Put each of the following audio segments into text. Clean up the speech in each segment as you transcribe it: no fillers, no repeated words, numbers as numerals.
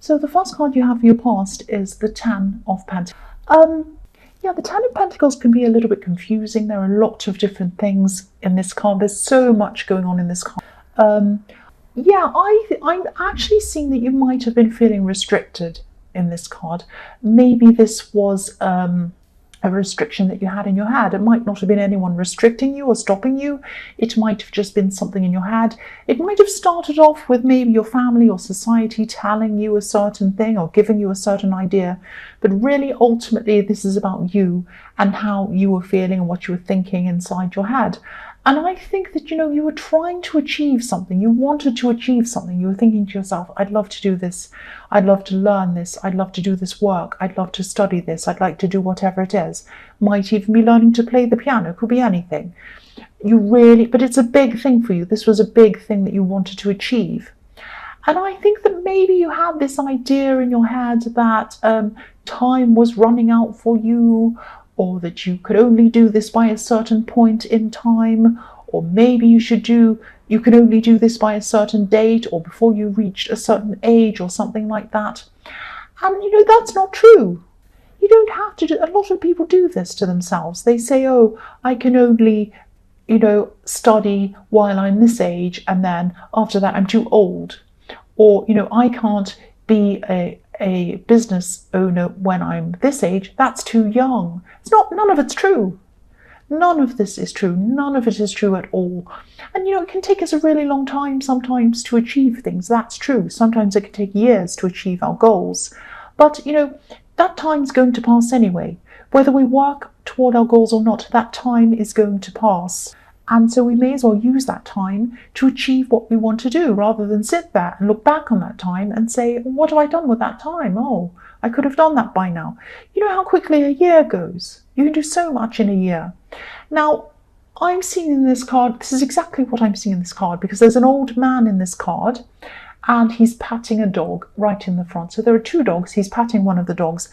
So the first card you have for your past is the Ten of Pentacles. The Ten of Pentacles can be a little bit confusing. There are a lot of different things in this card. There's so much going on in this card. I'm actually seeing that you might have been feeling restricted in this card. Maybe this was a restriction that you had in your head. It might not have been anyone restricting you or stopping you. It might have just been something in your head. It might have started off with maybe your family or society telling you a certain thing or giving you a certain idea. But really, ultimately, this is about you and how you were feeling and what you were thinking inside your head. And I think that, you were trying to achieve something. You wanted to achieve something. You were thinking to yourself, I'd love to do this. I'd love to learn this. I'd love to do this work. I'd love to study this. I'd like to do whatever it is. Might even be learning to play the piano. Could be anything. But it's a big thing for you. This was a big thing that you wanted to achieve. And I think that maybe you had this idea in your head that time was running out for you, or that you could only do this by a certain point in time, or maybe you could only do this by a certain date or before you reached a certain age or something like that. And that's not true. You don't have to a lot of people do this to themselves. They say, oh, I can only study while I'm this age, and then after that I'm too old. Or I can't be a business owner when I'm this age. That's too young. None of it's true. None of this is true. None of it is true at all. And it can take us a really long time sometimes to achieve things. That's true. Sometimes it can take years to achieve our goals. But that time's going to pass anyway. Whether we work toward our goals or not, that time is going to pass. And so we may as well use that time to achieve what we want to do, rather than sit there and look back on that time and say, what have I done with that time? Oh, I could have done that by now. You know how quickly a year goes. You can do so much in a year. Now, I'm seeing in this card, this is exactly what I'm seeing in this card, because there's an old man in this card and he's patting a dog right in the front. So there are two dogs. He's patting one of the dogs.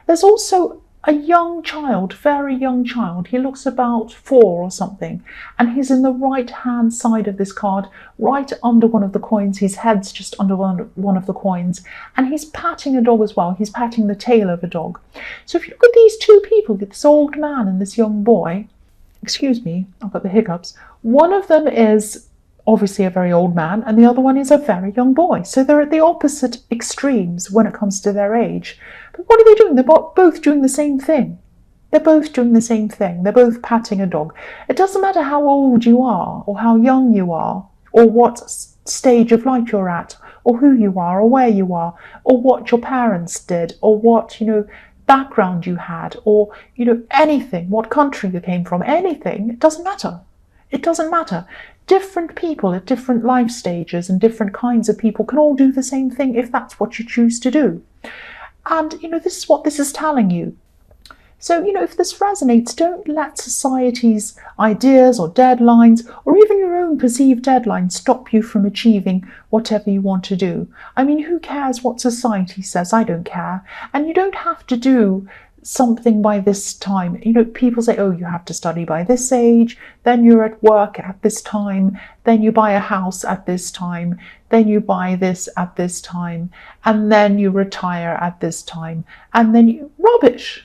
There's also a young child, very young child. He looks about 4 or something, and he's in the right hand side of this card, right under one of the coins. His head's just under one of the coins, and he's patting a dog as well. He's patting the tail of a dog. So if you look at these two people, this old man and this young boy, excuse me, I've got the hiccups. One of them is obviously a very old man, and the other one is a very young boy. So they're at the opposite extremes when it comes to their age. But what are they doing? They're both doing the same thing. They're both doing the same thing. They're both patting a dog. It doesn't matter how old you are, or how young you are, or what stage of life you're at, or who you are, or where you are, or what your parents did, or what, background you had, or, anything, what country you came from, anything. It doesn't matter. It doesn't matter. Different people at different life stages and different kinds of people can all do the same thing if that's what you choose to do. And, this is what this is telling you. So, if this resonates, don't let society's ideas or deadlines, or even your own perceived deadlines, stop you from achieving whatever you want to do. I mean, who cares what society says? I don't care. And you don't have to do something by this time. People say, oh, you have to study by this age, then you're at work at this time, then you buy a house at this time, then you buy this at this time, and then you retire at this time, and then rubbish.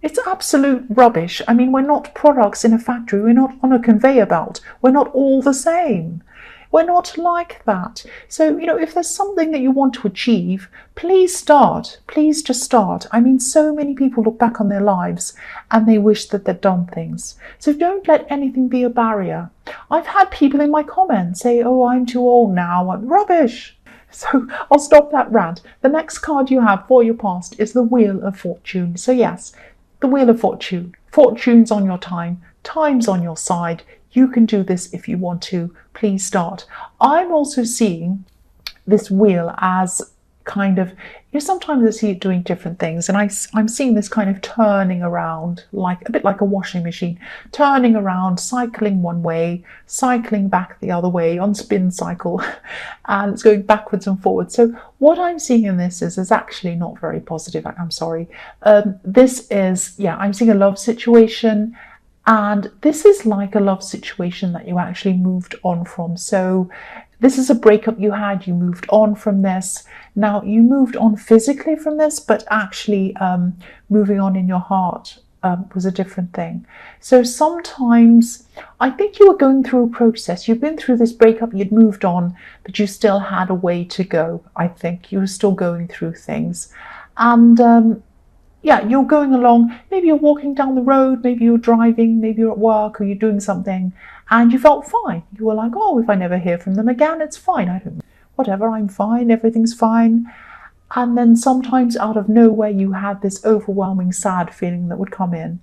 It's absolute rubbish. I mean, we're not products in a factory. We're not on a conveyor belt. We're not all the same. We're not like that. So, if there's something that you want to achieve, please start. Please just start. I mean, so many people look back on their lives and they wish that they'd done things. So don't let anything be a barrier. I've had people in my comments say, oh, I'm too old now. Rubbish. So I'll stop that rant. The next card you have for your past is the Wheel of Fortune. So yes, the Wheel of Fortune. Fortune's on your time. Time's on your side. You can do this if you want to. Please start. I'm also seeing this wheel as kind of, sometimes I see it doing different things, and I'm seeing this kind of turning around, like a bit like a washing machine, turning around, cycling one way, cycling back the other way on spin cycle, and it's going backwards and forwards. So what I'm seeing in this is actually not very positive. I'm sorry. This is, I'm seeing a love situation. And this is like a love situation that you actually moved on from. So This is a breakup you had, you moved on from this. Now, you moved on physically from this, but actually moving on in your heart was a different thing. So sometimes I think you were going through a process. You've been through this breakup, you'd moved on, but you still had a way to go. I think you were still going through things. And yeah, you're going along, maybe you're walking down the road, maybe you're driving, maybe you're at work or you're doing something and you felt fine. You were like, oh, if I never hear from them again, it's fine. Whatever, I'm fine, everything's fine. And then sometimes out of nowhere, you had this overwhelming sad feeling that would come in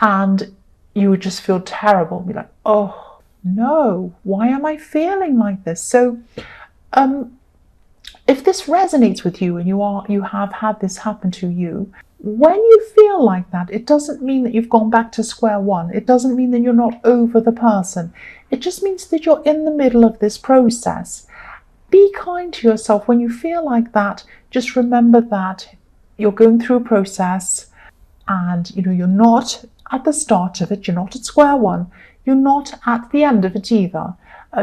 and you would just feel terrible. Be like, oh no, why am I feeling like this? So if this resonates with you and you have had this happen to you, when you feel like that, it doesn't mean that you've gone back to square one. It doesn't mean that you're not over the person. It just means that you're in the middle of this process. Be kind to yourself when you feel like that. Just remember that you're going through a process and you're not at the start of it. You're not at square one. You're not at the end of it either.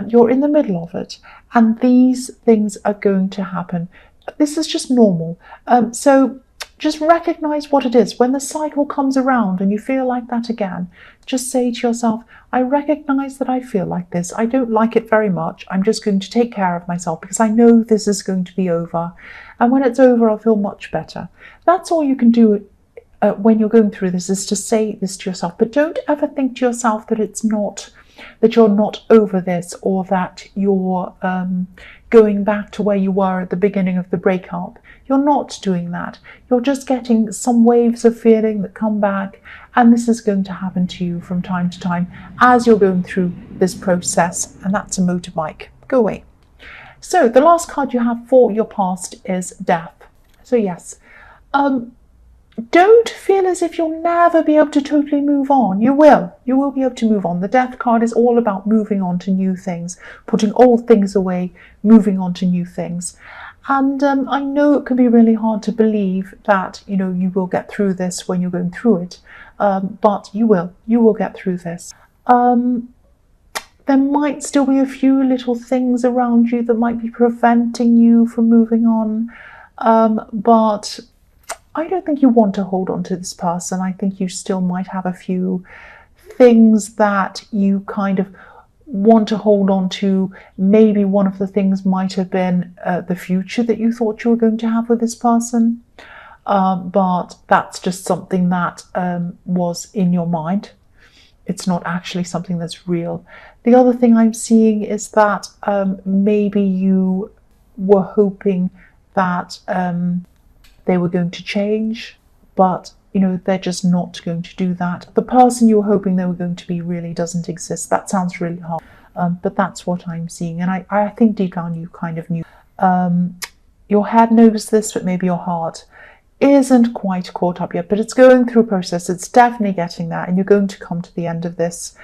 You're in the middle of it. And these things are going to happen. This is just normal. So just recognize what it is. When the cycle comes around and you feel like that again, just say to yourself, I recognize that I feel like this. I don't like it very much. I'm just going to take care of myself because I know this is going to be over. And when it's over, I'll feel much better. That's all you can do when you're going through this, is to say this to yourself. But don't ever think to yourself that you're not over this, or that you're going back to where you were at the beginning of the breakup. You're not doing that. You're just getting some waves of feeling that come back, and this is going to happen to you from time to time as you're going through this process, and that's a motorbike. Go away. So the last card you have for your past is death. So yes, don't feel as if you'll never be able to totally move on. You will be able to move on. The death card is all about moving on to new things, putting old things away, moving on to new things. And I know it can be really hard to believe that, you will get through this when you're going through it. But you will get through this. There might still be a few little things around you that might be preventing you from moving on. But I don't think you want to hold on to this person. I think you still might have a few things that you kind of want to hold on to. Maybe one of the things might have been the future that you thought you were going to have with this person. But that's just something that was in your mind. It's not actually something that's real. The other thing I'm seeing is that maybe you were hoping that they were going to change, but they're just not going to do that. The person you were hoping they were going to be really doesn't exist. That sounds really hard, but that's what I'm seeing. And I think deep down you kind of knew. Your head knows this, but maybe your heart isn't quite caught up yet, but it's going through a process. It's definitely getting there, and you're going to come to the end of this.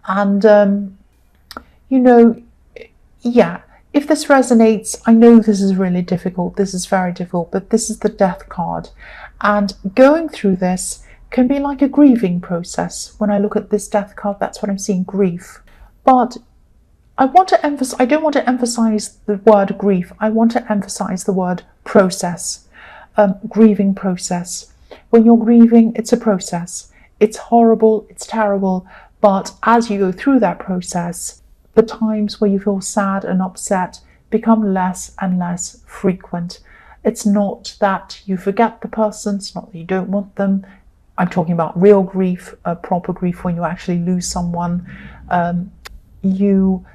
And yeah, if this resonates, I know this is really difficult. This is very difficult, but this is the death card. And going through this can be like a grieving process. When I look at this death card, that's what I'm seeing, grief. But I don't want to emphasize the word grief. I want to emphasize the word process, grieving process. When you're grieving, it's a process. It's horrible, it's terrible. But as you go through that process, the times where you feel sad and upset become less and less frequent. It's not that you forget the person, it's not that you don't want them. I'm talking about real grief, proper grief, when you actually lose someone. You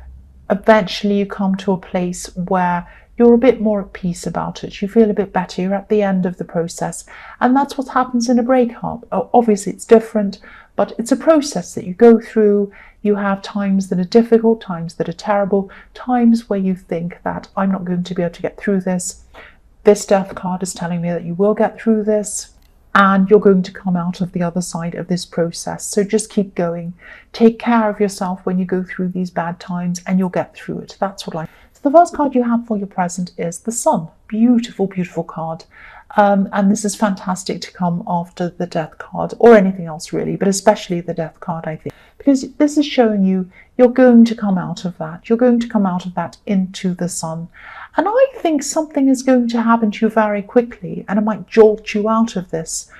eventually come to a place where you're a bit more at peace about it. You feel a bit better. You're at the end of the process. And that's what happens in a breakup. Obviously, it's different, but it's a process that you go through. You have times that are difficult, times that are terrible, times where you think that I'm not going to be able to get through this. This death card is telling me that you will get through this, and you're going to come out of the other side of this process. So just keep going. Take care of yourself when you go through these bad times, and you'll get through it. That's what So the first card you have for your present is the Sun. Beautiful, beautiful card. And this is fantastic to come after the death card, or anything else really, but especially the death card, I think, because this is showing you you're going to come out of that. You're going to come out of that into the sun. And I think something is going to happen to you very quickly, and it might jolt you out of this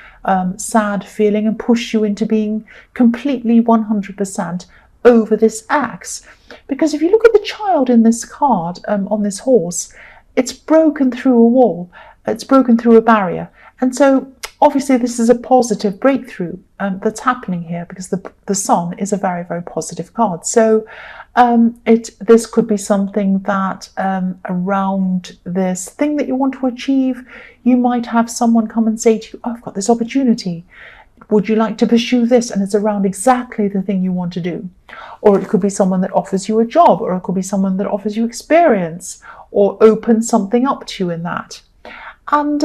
sad feeling and push you into being completely 100% over this axe. Because if you look at the child in this card, on this horse, it's broken through a wall. It's broken through a barrier. And so obviously this is a positive breakthrough that's happening here, because the sun is a very, very positive card. So this could be something that around this thing that you want to achieve, you might have someone come and say to you, oh, I've got this opportunity. Would you like to pursue this? And it's around exactly the thing you want to do. Or it could be someone that offers you a job, or it could be someone that offers you experience, or opens something up to you in that. And,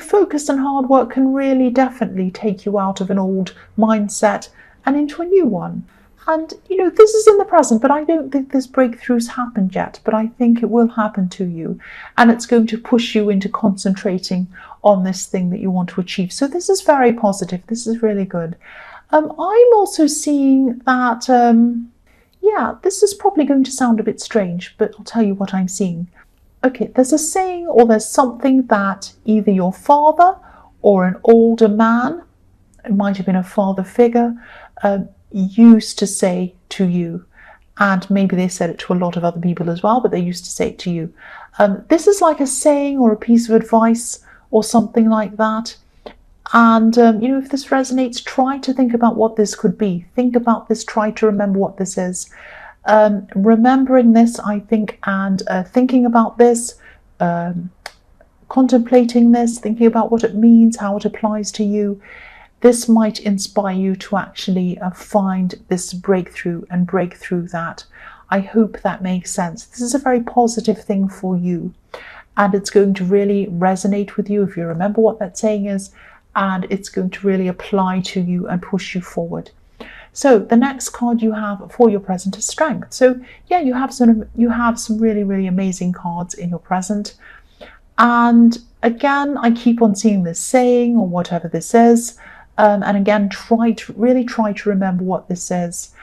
focus and hard work can really definitely take you out of an old mindset and into a new one. And, this is in the present, but I don't think this breakthrough's happened yet, but I think it will happen to you. And it's going to push you into concentrating on this thing that you want to achieve. So this is very positive. This is really good. I'm also seeing that, this is probably going to sound a bit strange, but I'll tell you what I'm seeing. Okay, there's a saying, or there's something that either your father or an older man, it might have been a father figure, used to say to you, and maybe they said it to a lot of other people as well, but they used to say it to you. This is like a saying or a piece of advice or something like that. And, if this resonates, try to think about what this could be. Think about this, try to remember what this is. Remembering this, I think, and thinking about this, contemplating this, thinking about what it means, how it applies to you, this might inspire you to actually find this breakthrough and break through that. I hope that makes sense. This is a very positive thing for you, and it's going to really resonate with you if you remember what that saying is, and it's going to really apply to you and push you forward. So the next card you have for your present is Strength. So yeah, you have some really, really amazing cards in your present. And again, I keep on seeing this saying or whatever this is. And again, try to remember what this is.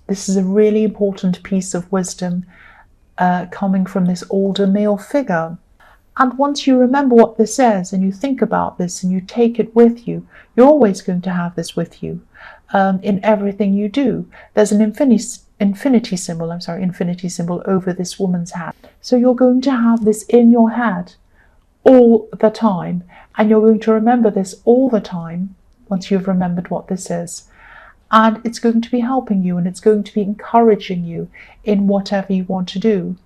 This is a really important piece of wisdom coming from this older male figure. And once you remember what this is and you think about this and you take it with you, you're always going to have this with you in everything you do. There's an infinity symbol over this woman's hat. So you're going to have this in your head all the time, and you're going to remember this all the time once you've remembered what this is. And it's going to be helping you, and it's going to be encouraging you in whatever you want to do.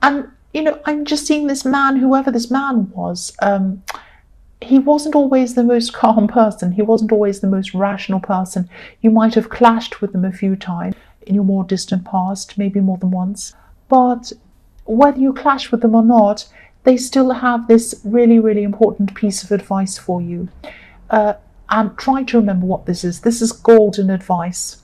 And I'm just seeing this man, whoever this man was, he wasn't always the most calm person. He wasn't always the most rational person. You might have clashed with him a few times in your more distant past, maybe more than once. But whether you clash with them or not, they still have this really, really important piece of advice for you. And try to remember what this is. This is golden advice.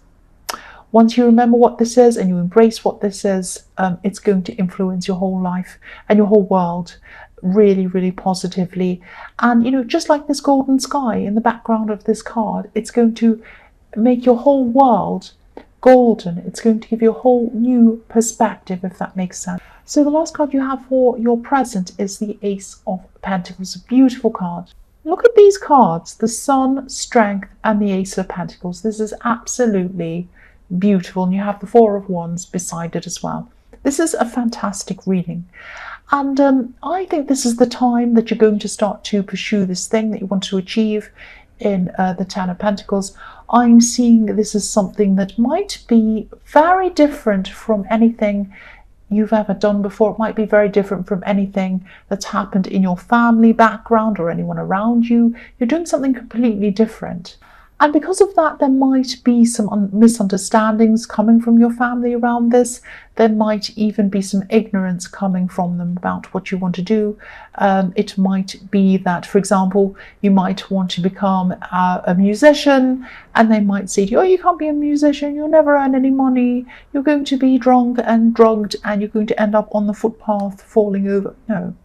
Once you remember what this is and you embrace what this is, it's going to influence your whole life and your whole world really, really positively. And, just like this golden sky in the background of this card, it's going to make your whole world golden. It's going to give you a whole new perspective, if that makes sense. So the last card you have for your present is the Ace of Pentacles, a beautiful card. Look at these cards, the Sun, Strength, and the Ace of Pentacles. This is absolutely beautiful, and you have the Four of Wands beside it as well. This is a fantastic reading, and I think this is the time that you're going to start to pursue this thing that you want to achieve in the Ten of Pentacles. I'm seeing this as something that might be very different from anything you've ever done before. It might be very different from anything that's happened in your family background or anyone around you. You're doing something completely different. And because of that, there might be some misunderstandings coming from your family around this. There might even be some ignorance coming from them about what you want to do. It might be that, for example, you might want to become a musician, and they might say to you, oh, you can't be a musician, you'll never earn any money, you're going to be drunk and drugged, and you're going to end up on the footpath falling over. No.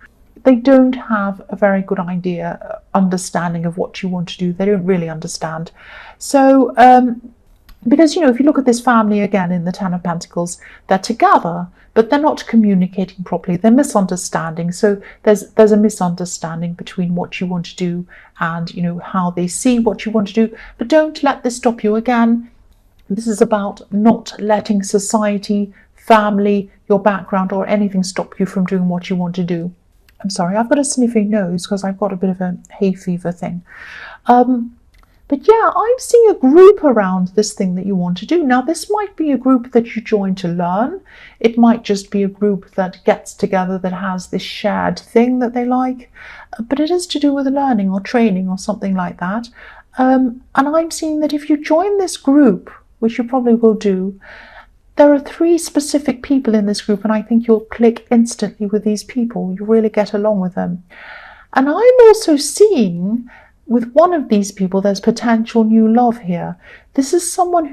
they don't have a very good understanding of what you want to do. They don't really understand. So, because, if you look at this family again in the Ten of Pentacles, they're together, but they're not communicating properly. They're misunderstanding. So there's a misunderstanding between what you want to do and, how they see what you want to do. But don't let this stop you. Again, this is about not letting society, family, your background or anything stop you from doing what you want to do. I'm sorry, I've got a sniffy nose because I've got a bit of a hay fever thing. But yeah, I'm seeing a group around this thing that you want to do. Now, this might be a group that you join to learn. It might just be a group that gets together that has this shared thing that they like. But it is to do with learning or training or something like that. And I'm seeing that if you join this group, which you probably will do, there are 3 specific people in this group, and I think you'll click instantly with these people. You really get along with them. And I'm also seeing with one of these people, there's potential new love here. This is someone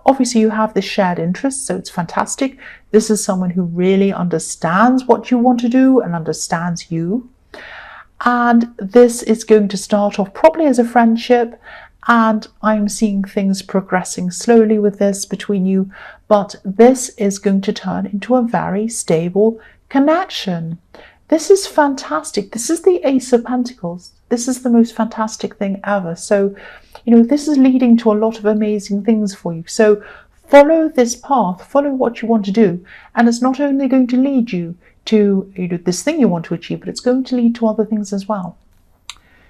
obviously you have this shared interest, so it's fantastic. This is someone who really understands what you want to do and understands you. And this is going to start off probably as a friendship. And I'm seeing things progressing slowly with this between you, but this is going to turn into a very stable connection. This is fantastic. This is the Ace of Pentacles. This is the most fantastic thing ever. So, this is leading to a lot of amazing things for you. So follow this path, follow what you want to do. And it's not only going to lead you to this thing you want to achieve, but it's going to lead to other things as well.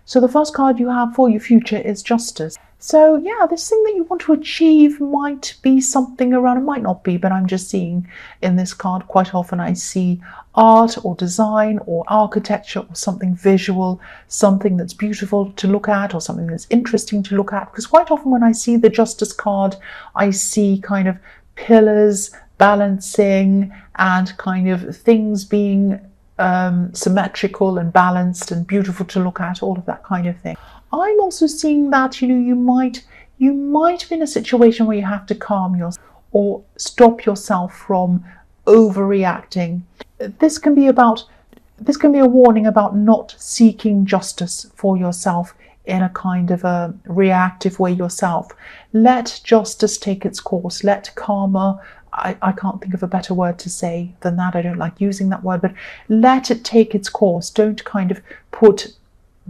So the first card you have for your future is Justice. So yeah, this thing that you want to achieve might be something around, it might not be, but I'm just seeing in this card quite often I see art or design or architecture or something visual, something that's beautiful to look at or something that's interesting to look at. Because quite often when I see the Justice card, I see kind of pillars balancing and kind of things being symmetrical and balanced and beautiful to look at, all of that kind of thing. I'm also seeing that you might be in a situation where you have to calm yourself or stop yourself from overreacting. This can be a warning about not seeking justice for yourself in a kind of a reactive way yourself. Let justice take its course. Let karma, I can't think of a better word to say than that. I don't like using that word, but let it take its course. Don't kind of put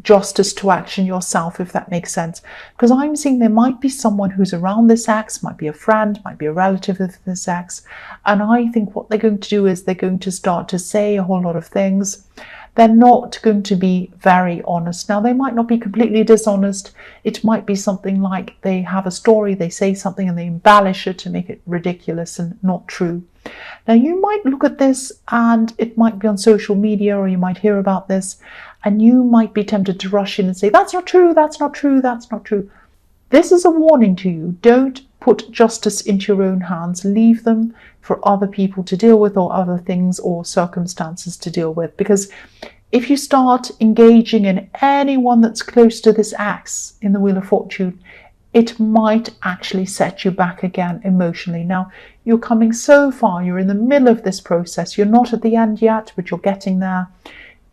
justice to action yourself, if that makes sense. Because I'm seeing there might be someone who's around this ex, might be a friend, might be a relative of this ex. And I think what they're going to do is they're going to start to say a whole lot of things. They're not going to be very honest. Now, they might not be completely dishonest. It might be something like they have a story, they say something and they embellish it to make it ridiculous and not true. Now, you might look at this and it might be on social media or you might hear about this and you might be tempted to rush in and say, that's not true, that's not true, that's not true. This is a warning to you. Don't put justice into your own hands. Leave them for other people to deal with or other things or circumstances to deal with. Because if you start engaging in anyone that's close to this axe in the Wheel of Fortune, it might actually set you back again emotionally. Now, you're coming so far. You're in the middle of this process. You're not at the end yet, but you're getting there.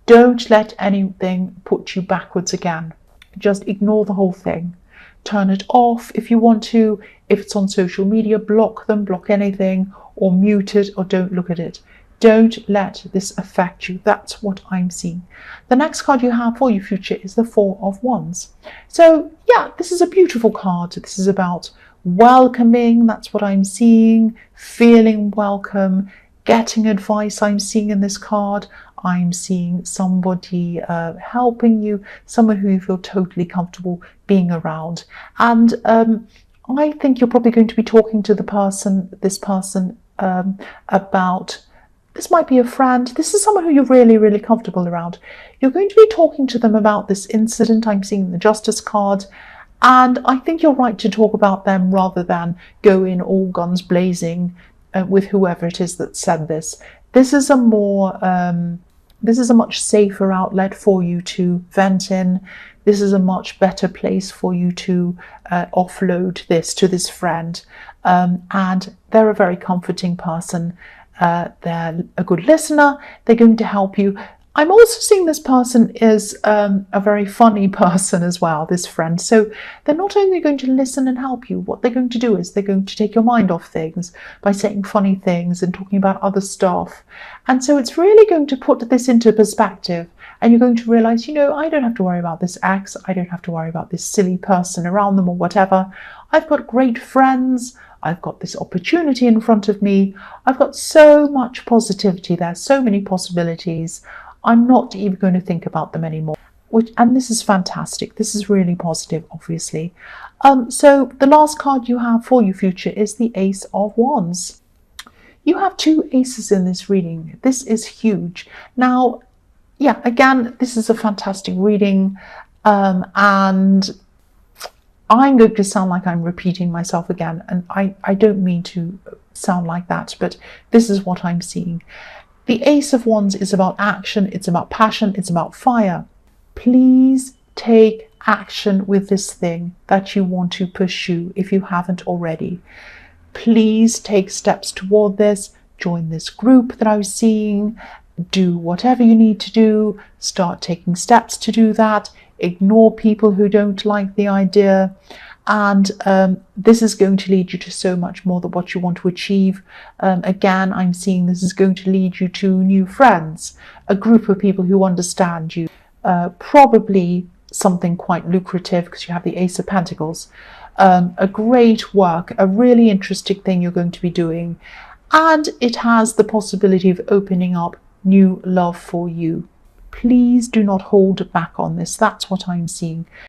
Don't let anything put you backwards again. Just ignore the whole thing. Turn it off if you want to. If it's on social media, block them, block anything, or mute it, or don't look at it. Don't let this affect you. That's what I'm seeing. The next card you have for your future is the Four of Wands. So yeah, this is a beautiful card. This is about welcoming. That's what I'm seeing. Feeling welcome. Getting advice I'm seeing in this card. I'm seeing somebody helping you, someone who you feel totally comfortable being around. And I think you're probably going to be talking to this person about, this might be a friend, this is someone who you're really, really comfortable around. You're going to be talking to them about this incident. I'm seeing the Justice card. And I think you're right to talk about them rather than go in all guns blazing with whoever it is that said this. This is a much safer outlet for you to vent in. This is a much better place for you to offload this to this friend. And they're a very comforting person. They're a good listener. They're going to help you. I'm also seeing this person is a very funny person as well, this friend. So they're not only going to listen and help you, what they're going to do is they're going to take your mind off things by saying funny things and talking about other stuff. And so it's really going to put this into perspective. And you're going to realize, I don't have to worry about this ex. I don't have to worry about this silly person around them or whatever. I've got great friends. I've got this opportunity in front of me. I've got so much positivity there, so many possibilities. I'm not even going to think about them anymore. And this is fantastic. This is really positive, obviously. So the last card you have for your future is the Ace of Wands. You have 2 aces in this reading. This is huge. Now, yeah, again, this is a fantastic reading. And I'm going to sound like I'm repeating myself again. And I don't mean to sound like that, but this is what I'm seeing. The Ace of Wands is about action, it's about passion, it's about fire. Please take action with this thing that you want to pursue if you haven't already. Please take steps toward this, join this group that I was seeing, do whatever you need to do, start taking steps to do that, ignore people who don't like the idea. And this is going to lead you to so much more than what you want to achieve. Again, I'm seeing this is going to lead you to new friends, a group of people who understand you, probably something quite lucrative because you have the Ace of Pentacles, a great work, a really interesting thing you're going to be doing. And it has the possibility of opening up new love for you. Please do not hold back on this. That's what I'm seeing.